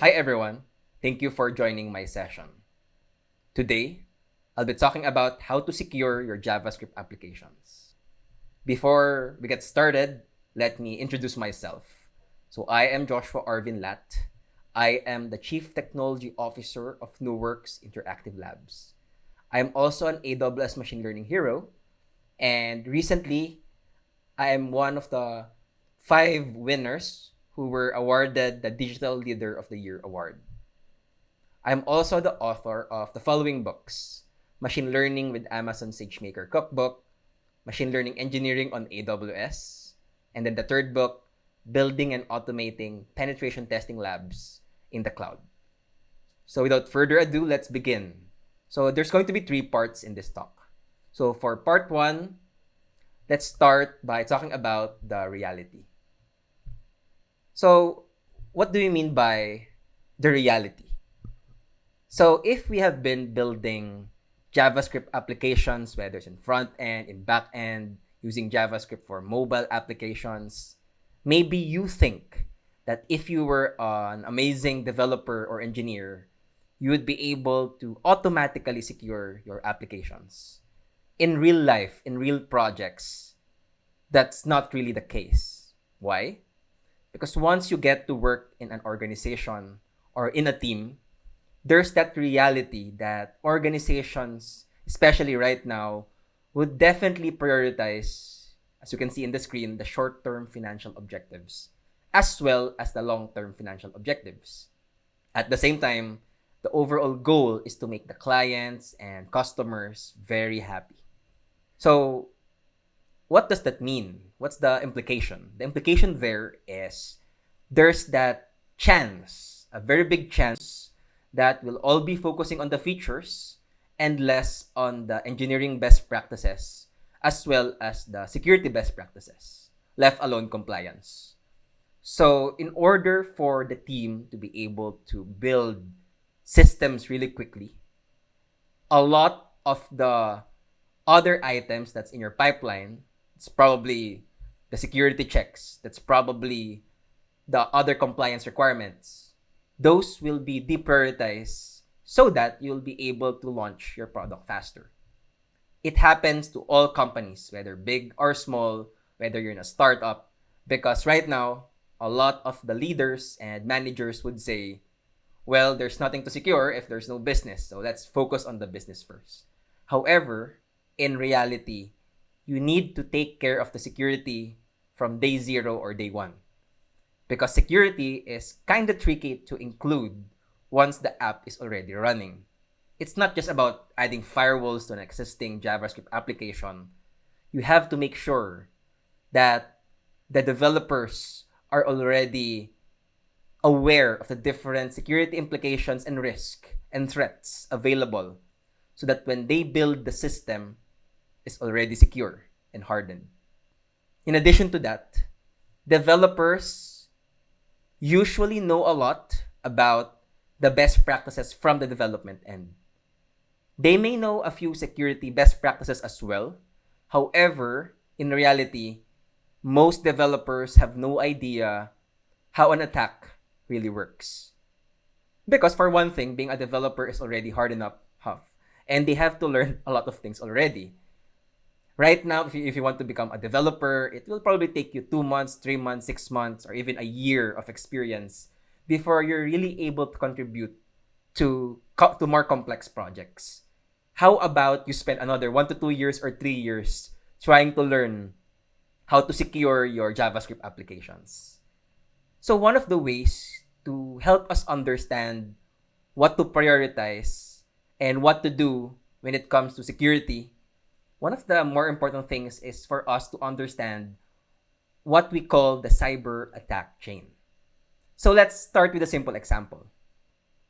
Hi everyone, thank you for joining my session. Today, I'll be talking about how to secure your JavaScript applications. Before we get started, let me introduce myself. So I am Joshua Arvin Lat. I am the Chief Technology Officer of NewWorks Interactive Labs. I am also an AWS Machine Learning Hero, and recently, I am one of the 5 winners who were awarded the Digital Leader of the Year award. I'm also the author of the following books: Machine Learning with Amazon SageMaker Cookbook, Machine Learning Engineering on AWS, and then the third book, Building and Automating Penetration Testing Labs in the Cloud. So without further ado, let's begin. So there's going to be 3 parts in this talk. So for part 1, let's start by talking about the reality. So what do we mean by the reality? So if we have been building JavaScript applications, whether it's in front end, in back end, using JavaScript for mobile applications, maybe you think that if you were an amazing developer or engineer, you would be able to automatically secure your applications. In real life, in real projects, that's not really the case. Why? Because once you get to work in an organization or in a team, there's that reality that organizations, especially right now, would definitely prioritize, as you can see in the screen, the short-term financial objectives, as well as the long-term financial objectives. At the same time, the overall goal is to make the clients and customers very happy. So, what does that mean? What's the implication? The implication there is there's that chance, a very big chance, that we'll all be focusing on the features and less on the engineering best practices as well as the security best practices, left alone compliance. So in order for the team to be able to build systems really quickly, a lot of the other items that's in your pipeline, it's probably the security checks, that's probably the other compliance requirements, those will be deprioritized so that you'll be able to launch your product faster. It happens to all companies, whether big or small, whether you're in a startup, because right now, a lot of the leaders and managers would say, well, there's nothing to secure if there's no business, so let's focus on the business first. However, in reality, you need to take care of the security from day 0 or day 1. Because security is kind of tricky to include once the app is already running. It's not just about adding firewalls to an existing JavaScript application. You have to make sure that the developers are already aware of the different security implications and risk and threats available so that when they build the system, it's already secure and hardened. In addition to that, developers usually know a lot about the best practices from the development end. They may know a few security best practices as well. However, in reality, most developers have no idea how an attack really works. Because for one thing, being a developer is already hard enough, and they have to learn a lot of things already. Right now, if you want to become a developer, it will probably take you 2 months, 3 months, 6 months, or even a year of experience before you're really able to contribute to more complex projects. How about you spend another 1 to 2 years or 3 years trying to learn how to secure your JavaScript applications? So one of the ways to help us understand what to prioritize and what to do when it comes to security, one of the more important things is for us to understand what we call the cyber attack chain. So let's start with a simple example.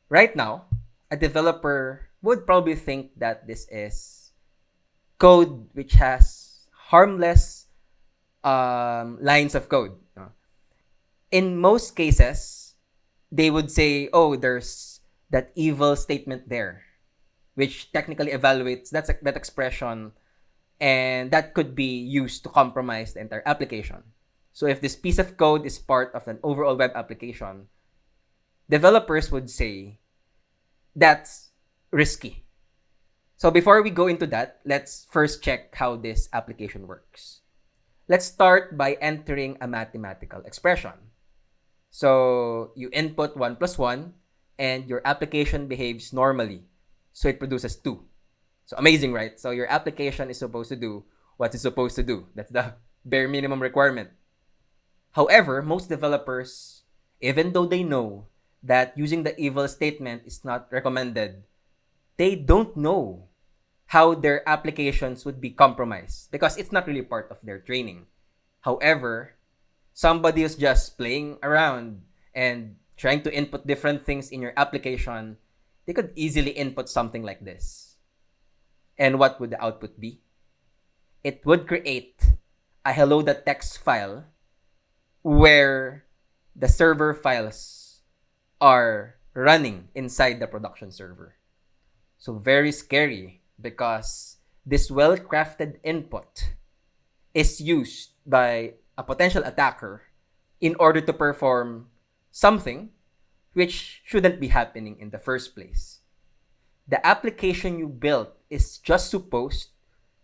Right now, a developer would probably think that this is code which has harmless lines of code. In most cases, they would say, oh, there's that evil statement there, which technically evaluates that expression, and that could be used to compromise the entire application. So if this piece of code is part of an overall web application, developers would say that's risky. So before we go into that, let's first check how this application works. Let's start by entering a mathematical expression. So you input 1 plus 1 and your application behaves normally. So it produces 2. So amazing, right? So your application is supposed to do what it's supposed to do. That's the bare minimum requirement. However, most developers, even though they know that using the eval statement is not recommended, they don't know how their applications would be compromised because it's not really part of their training. However, somebody who's just playing around and trying to input different things in your application, they could easily input something like this. And what would the output be? It would create a hello.txt file where the server files are running inside the production server. So very scary because this well-crafted input is used by a potential attacker in order to perform something which shouldn't be happening in the first place. The application you built is just supposed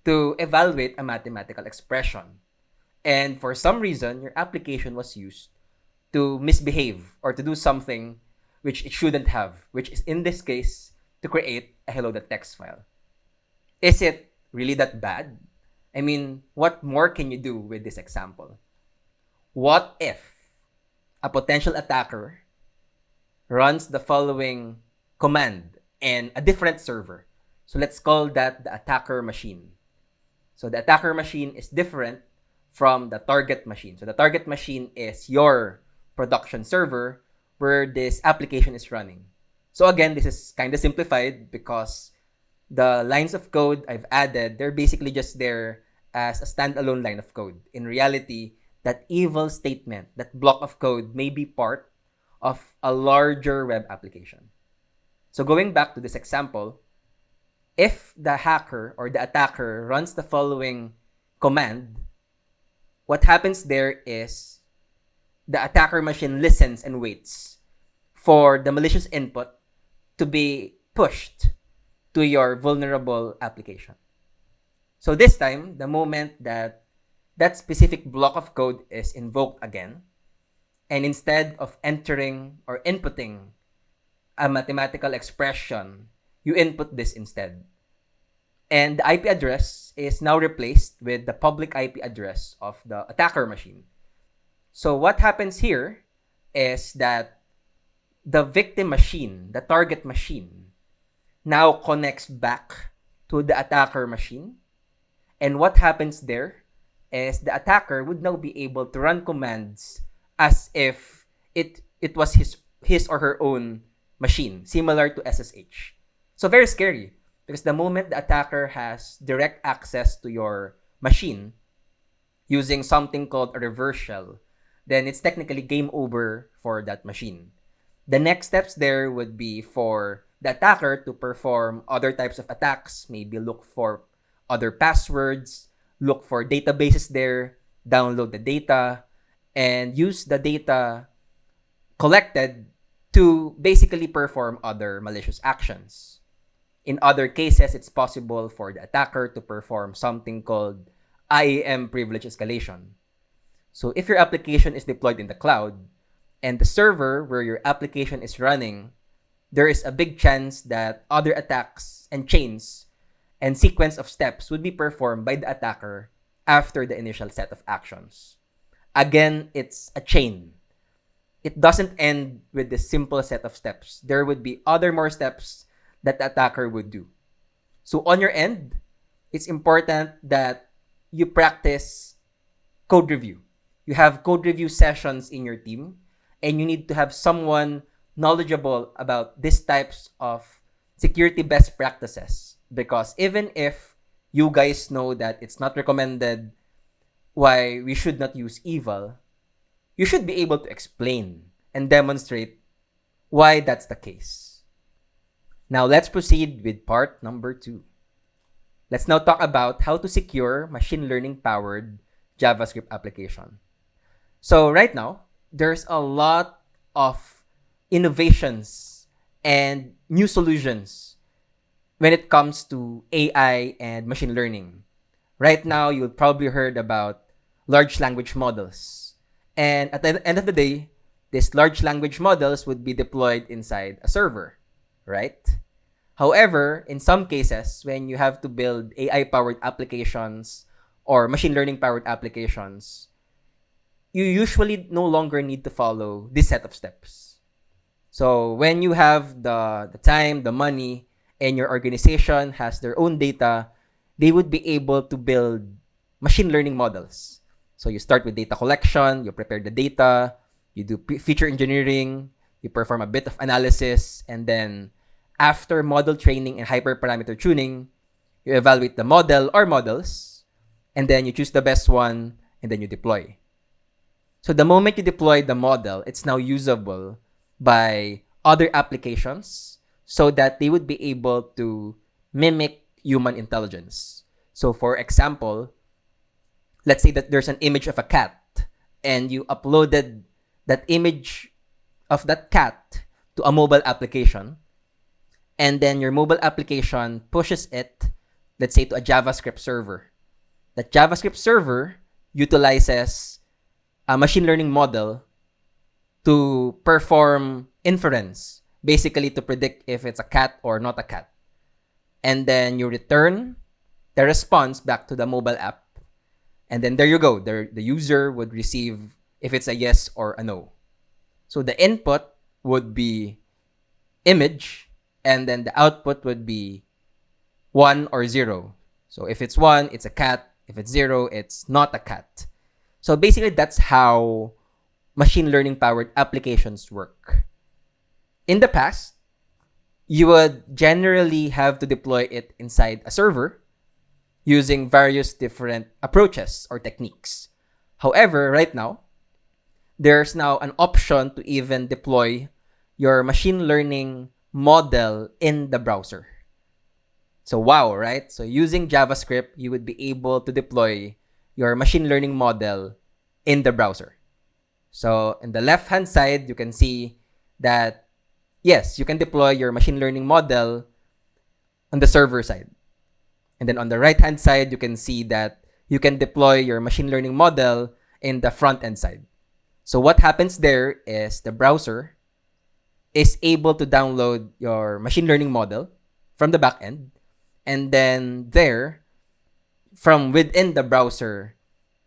to evaluate a mathematical expression. And for some reason, your application was used to misbehave or to do something which it shouldn't have, which is in this case, to create a hello.txt file. Is it really that bad? I mean, what more can you do with this example? What if a potential attacker runs the following command in a different server? So let's call that the attacker machine. So the attacker machine is different from the target machine. So the target machine is your production server where this application is running. So again, this is kind of simplified because the lines of code I've added, they're basically just there as a standalone line of code. In reality, that eval statement, that block of code may be part of a larger web application. So going back to this example, if the hacker or the attacker runs the following command, what happens there is the attacker machine listens and waits for the malicious input to be pushed to your vulnerable application. So this time, the moment that that specific block of code is invoked again, and instead of entering or inputting a mathematical expression, you input this instead. And the IP address is now replaced with the public IP address of the attacker machine. So what happens here is that the victim machine, the target machine, now connects back to the attacker machine. And what happens there is the attacker would now be able to run commands as if it was his or her own machine, similar to SSH. So very scary because the moment the attacker has direct access to your machine using something called a reverse shell, then it's technically game over for that machine. The next steps there would be for the attacker to perform other types of attacks, maybe look for other passwords, look for databases there, download the data, and use the data collected to basically perform other malicious actions. In other cases, it's possible for the attacker to perform something called IAM privilege escalation. So if your application is deployed in the cloud and the server where your application is running, there is a big chance that other attacks and chains and sequence of steps would be performed by the attacker after the initial set of actions. Again, it's a chain. It doesn't end with this simple set of steps. There would be other more steps that the attacker would do. So on your end, it's important that you practice code review. You have code review sessions in your team, and you need to have someone knowledgeable about these types of security best practices. Because even if you guys know that it's not recommended why we should not use eval, you should be able to explain and demonstrate why that's the case. Now let's proceed with part number 2. Let's now talk about how to secure machine learning powered JavaScript application. So right now, there's a lot of innovations and new solutions when it comes to AI and machine learning. Right now, you've probably heard about large language models. And at the end of the day, these large language models would be deployed inside a server, right? However, in some cases, when you have to build AI-powered applications or machine learning-powered applications, you usually no longer need to follow this set of steps. So when you have the time, the money, and your organization has their own data, they would be able to build machine learning models. So you start with data collection, you prepare the data, you do feature engineering, you perform a bit of analysis, and then after model training and hyperparameter tuning, you evaluate the model or models, and then you choose the best one, and then you deploy. So the moment you deploy the model, it's now usable by other applications so that they would be able to mimic human intelligence. So for example, let's say that there's an image of a cat and you uploaded that image of that cat to a mobile application, and then your mobile application pushes it, let's say, to a JavaScript server. That JavaScript server utilizes a machine learning model to perform inference, basically to predict if it's a cat or not a cat. And then you return the response back to the mobile app. And then there you go. The user would receive if it's a yes or a no. So the input would be image, and then the output would be 1 or 0. So if it's 1, it's a cat. If it's 0, it's not a cat. So basically, that's how machine learning powered applications work. In the past, you would generally have to deploy it inside a server using various different approaches or techniques. However, right now, there's now an option to even deploy your machine learning model in the browser. So wow, right? So using JavaScript, you would be able to deploy your machine learning model in the browser. So in the left-hand side, you can see that, yes, you can deploy your machine learning model on the server side. And then on the right-hand side, you can see that you can deploy your machine learning model in the front-end side. So what happens there is the browser is able to download your machine learning model from the backend. And then there, from within the browser,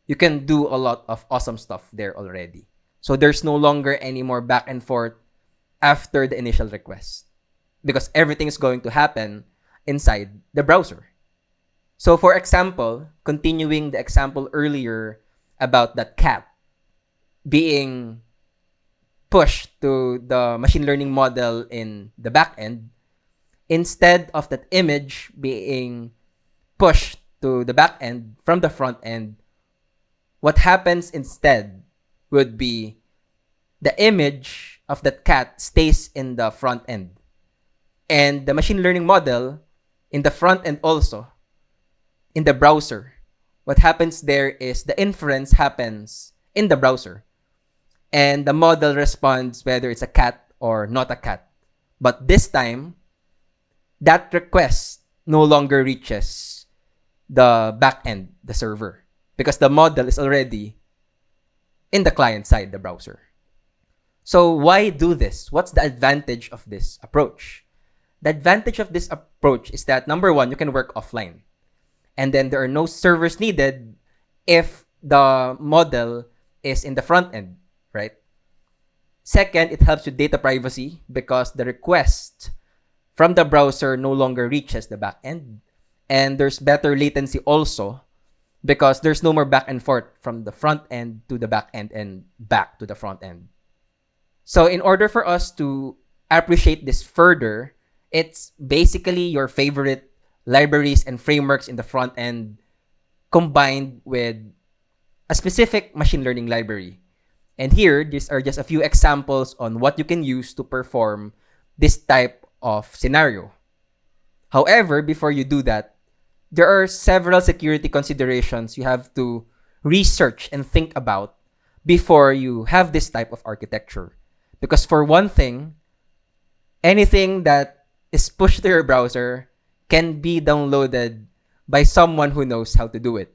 you can do a lot of awesome stuff there already. So there's no longer any more back and forth after the initial request, because everything is going to happen inside the browser. So for example, continuing the example earlier about that cat being pushed to the machine learning model in the backend, instead of that image being pushed to the backend from the front end, what happens instead would be the image of that cat stays in the front end. And the machine learning model in the front end also, in the browser, what happens there is the inference happens in the browser. And the model responds whether it's a cat or not a cat. But this time, that request no longer reaches the backend, the server, because the model is already in the client side, the browser. So why do this? What's the advantage of this approach? The advantage of this approach is that, number one, you can work offline. And then there are no servers needed if the model is in the front end, right? Second, it helps with data privacy because the request from the browser no longer reaches the backend. And there's better latency also because there's no more back and forth from the front end to the back end and back to the front end. So in order for us to appreciate this further, it's basically your favorite libraries and frameworks in the front end combined with a specific machine learning library. And here, these are just a few examples on what you can use to perform this type of scenario. However, before you do that, there are several security considerations you have to research and think about before you have this type of architecture. Because for one thing, anything that is pushed to your browser can be downloaded by someone who knows how to do it.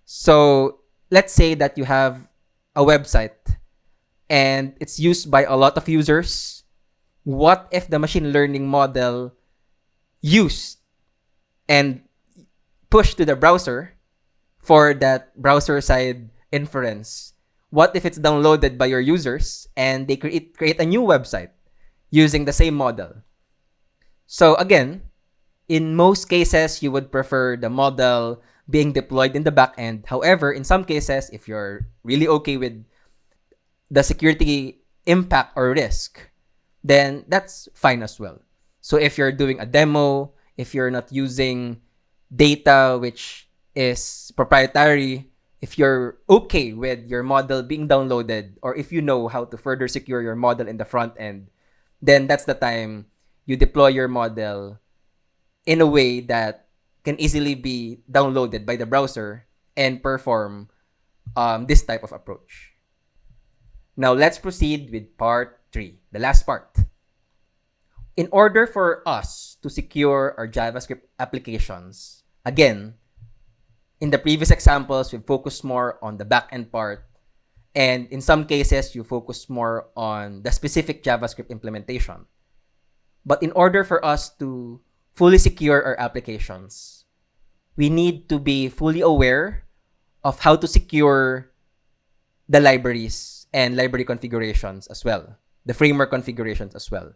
So let's say that you have a website and it's used by a lot of users. What if the machine learning model used and pushed to the browser for that browser side inference? What if it's downloaded by your users and they create a new website using the same model? So again, in most cases, you would prefer the model being deployed in the backend. However, in some cases, if you're really okay with the security impact or risk, then that's fine as well. So if you're doing a demo, if you're not using data which is proprietary, if you're okay with your model being downloaded, or if you know how to further secure your model in the front end, then that's the time you deploy your model in a way that can easily be downloaded by the browser and perform this type of approach. Now let's proceed with part 3, the last part. In order for us to secure our JavaScript applications, again, in the previous examples, we focused more on the backend part, and in some cases, you focus more on the specific JavaScript implementation. But in order for us to fully secure our applications, we need to be fully aware of how to secure the libraries and library configurations as well, the framework configurations as well.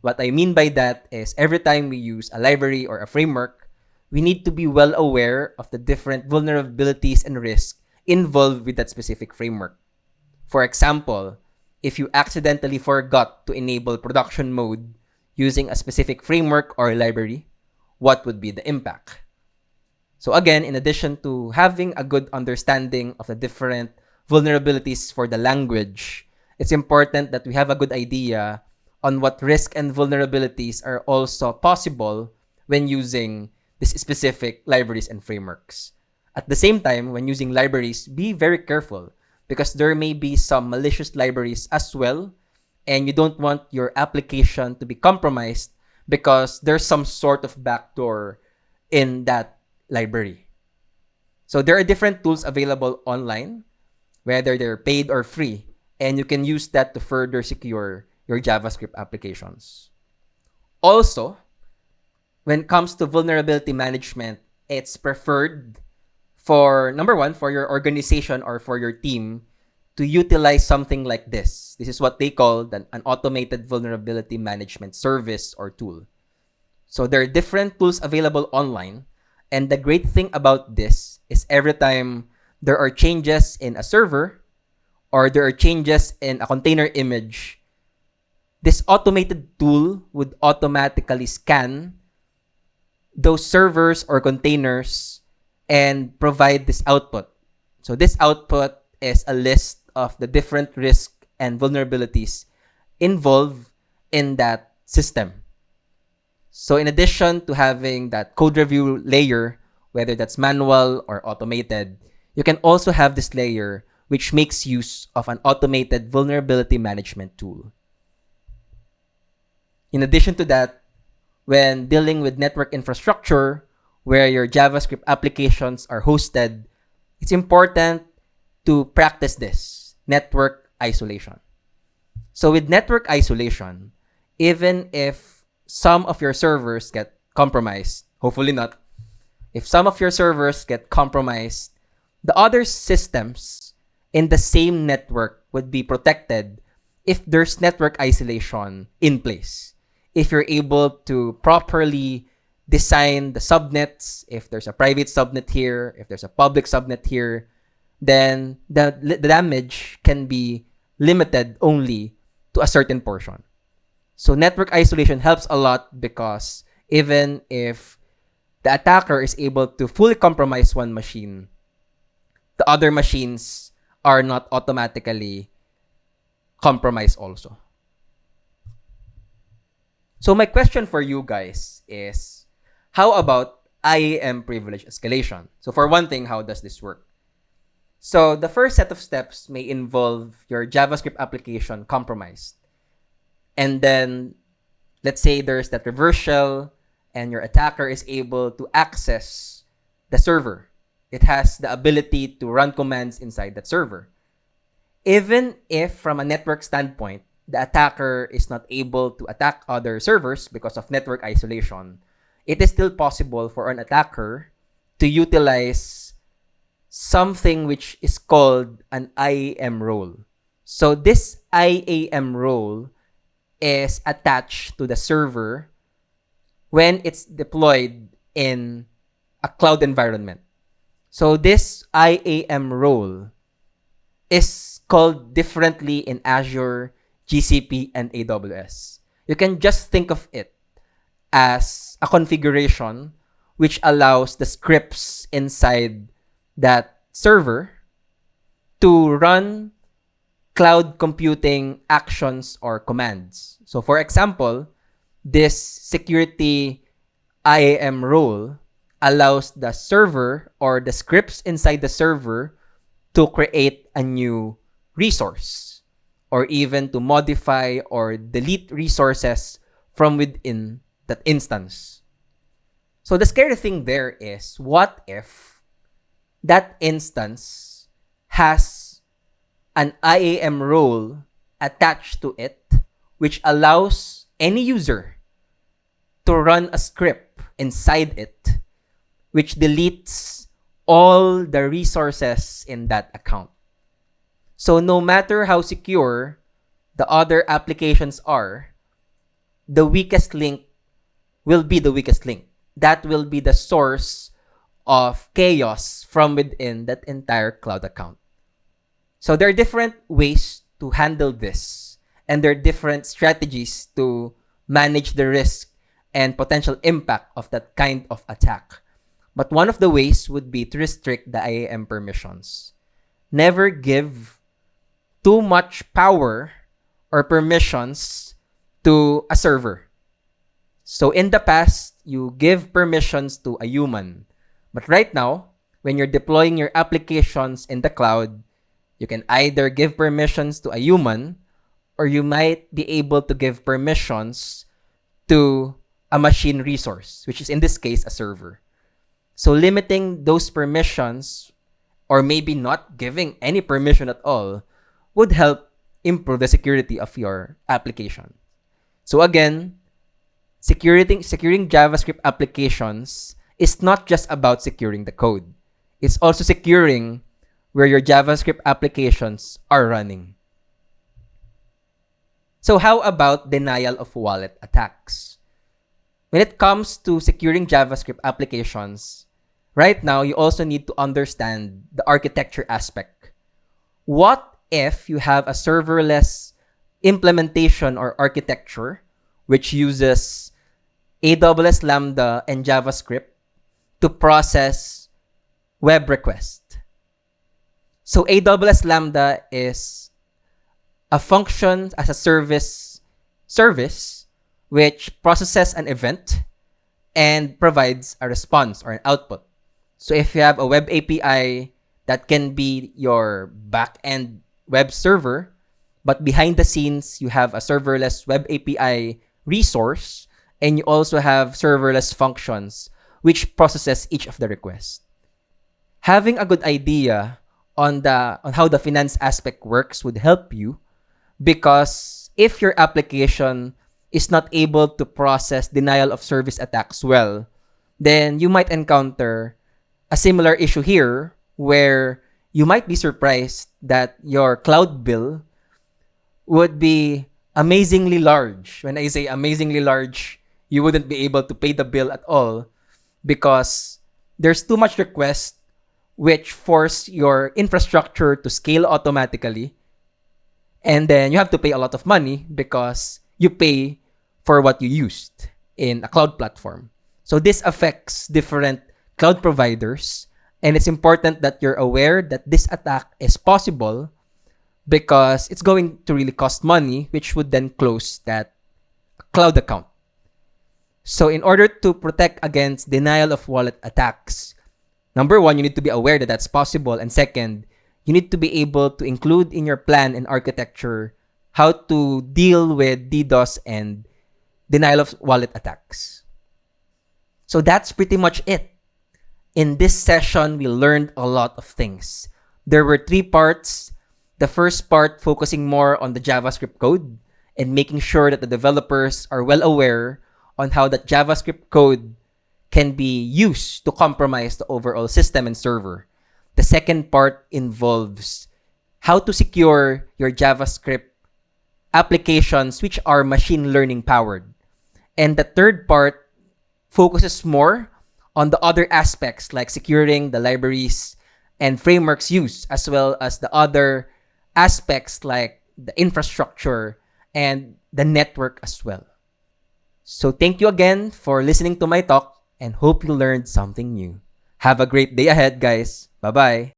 What I mean by that is every time we use a library or a framework, we need to be well aware of the different vulnerabilities and risks involved with that specific framework. For example, if you accidentally forgot to enable production mode using a specific framework or library, what would be the impact? So again, in addition to having a good understanding of the different vulnerabilities for the language, it's important that we have a good idea on what risk and vulnerabilities are also possible when using these specific libraries and frameworks. At the same time, when using libraries, be very careful because there may be some malicious libraries as well, and you don't want your application to be compromised because there's some sort of backdoor in that library. So there are different tools available online, whether they're paid or free, and you can use that to further secure your JavaScript applications. Also, when it comes to vulnerability management, it's preferred for, number one, for your organization or for your team to utilize something like this. This is what they call an automated vulnerability management service or tool. So there are different tools available online. And the great thing about this is every time there are changes in a server or there are changes in a container image, this automated tool would automatically scan those servers or containers and provide this output. So this output is a list of the different risks and vulnerabilities involved in that system. So in addition to having that code review layer, whether that's manual or automated, you can also have this layer which makes use of an automated vulnerability management tool. In addition to that, when dealing with network infrastructure, where your JavaScript applications are hosted, it's important to practice this, network isolation. So with network isolation, even if some of your servers get compromised, hopefully not, if some of your servers get compromised, the other systems in the same network would be protected if there's network isolation in place. If you're able to properly design the subnets, if there's a private subnet here, if there's a public subnet here, then the damage can be limited only to a certain portion. So network isolation helps a lot because even if the attacker is able to fully compromise one machine, the other machines are not automatically compromised also. So my question for you guys is, how about IAM privilege escalation? So for one thing, how does this work? So the first set of steps may involve your JavaScript application compromised. And then let's say there's that reverse shell and your attacker is able to access the server. It has the ability to run commands inside that server. Even if from a network standpoint, the attacker is not able to attack other servers because of network isolation, it is still possible for an attacker to utilize something which is called an IAM role. So this IAM role is attached to the server when it's deployed in a cloud environment. So this IAM role is called differently in Azure, GCP, and AWS. You can just think of it as a configuration which allows the scripts inside that server to run cloud computing actions or commands. So for example, this security IAM role allows the server or the scripts inside the server to create a new resource or even to modify or delete resources from within that instance. So the scary thing there is, what if that instance has an IAM role attached to it which allows any user to run a script inside it which deletes all the resources in that account. So no matter how secure the other applications are, the weakest link will be the weakest link. That will be the source of chaos from within that entire cloud account. So there are different ways to handle this, and there are different strategies to manage the risk and potential impact of that kind of attack. But one of the ways would be to restrict the IAM permissions. Never give too much power or permissions to a server. So in the past, you give permissions to a human. But right now, when you're deploying your applications in the cloud, you can either give permissions to a human or you might be able to give permissions to a machine resource, which is in this case a server. So limiting those permissions or maybe not giving any permission at all would help improve the security of your application. So again, securing JavaScript applications is not just about securing the code. It's also securing where your JavaScript applications are running. So how about denial of wallet attacks? When it comes to securing JavaScript applications, right now you also need to understand the architecture aspect. What if you have a serverless implementation or architecture which uses AWS Lambda and JavaScript to process web requests? So AWS Lambda is a function as a service which processes an event and provides a response or an output. So if you have a web API that can be your back-end web server, but behind the scenes, you have a serverless web API resource, and you also have serverless functions which processes each of the requests. Having a good idea on how the finance aspect works would help you, because if your application is not able to process denial of service attacks well, then you might encounter a similar issue here where you might be surprised that your cloud bill would be amazingly large. When I say amazingly large, you wouldn't be able to pay the bill at all because there's too much request which force your infrastructure to scale automatically. And then you have to pay a lot of money because you pay for what you used in a cloud platform. So this affects different cloud providers, and it's important that you're aware that this attack is possible because it's going to really cost money, which would then close that cloud account. So in order to protect against denial of wallet attacks, number one, you need to be aware that that's possible. And second, you need to be able to include in your plan and architecture how to deal with DDoS and denial of wallet attacks. So that's pretty much it. In this session, we learned a lot of things. There were 3 parts. The first part focusing more on the JavaScript code and making sure that the developers are well aware on how that JavaScript code can be used to compromise the overall system and server. The second part involves how to secure your JavaScript applications which are machine learning powered. And the third part focuses more on the other aspects like securing the libraries and frameworks use, as well as the other aspects like the infrastructure and the network as well. So thank you again for listening to my talk and hope you learned something new. Have a great day ahead, guys. Bye-bye.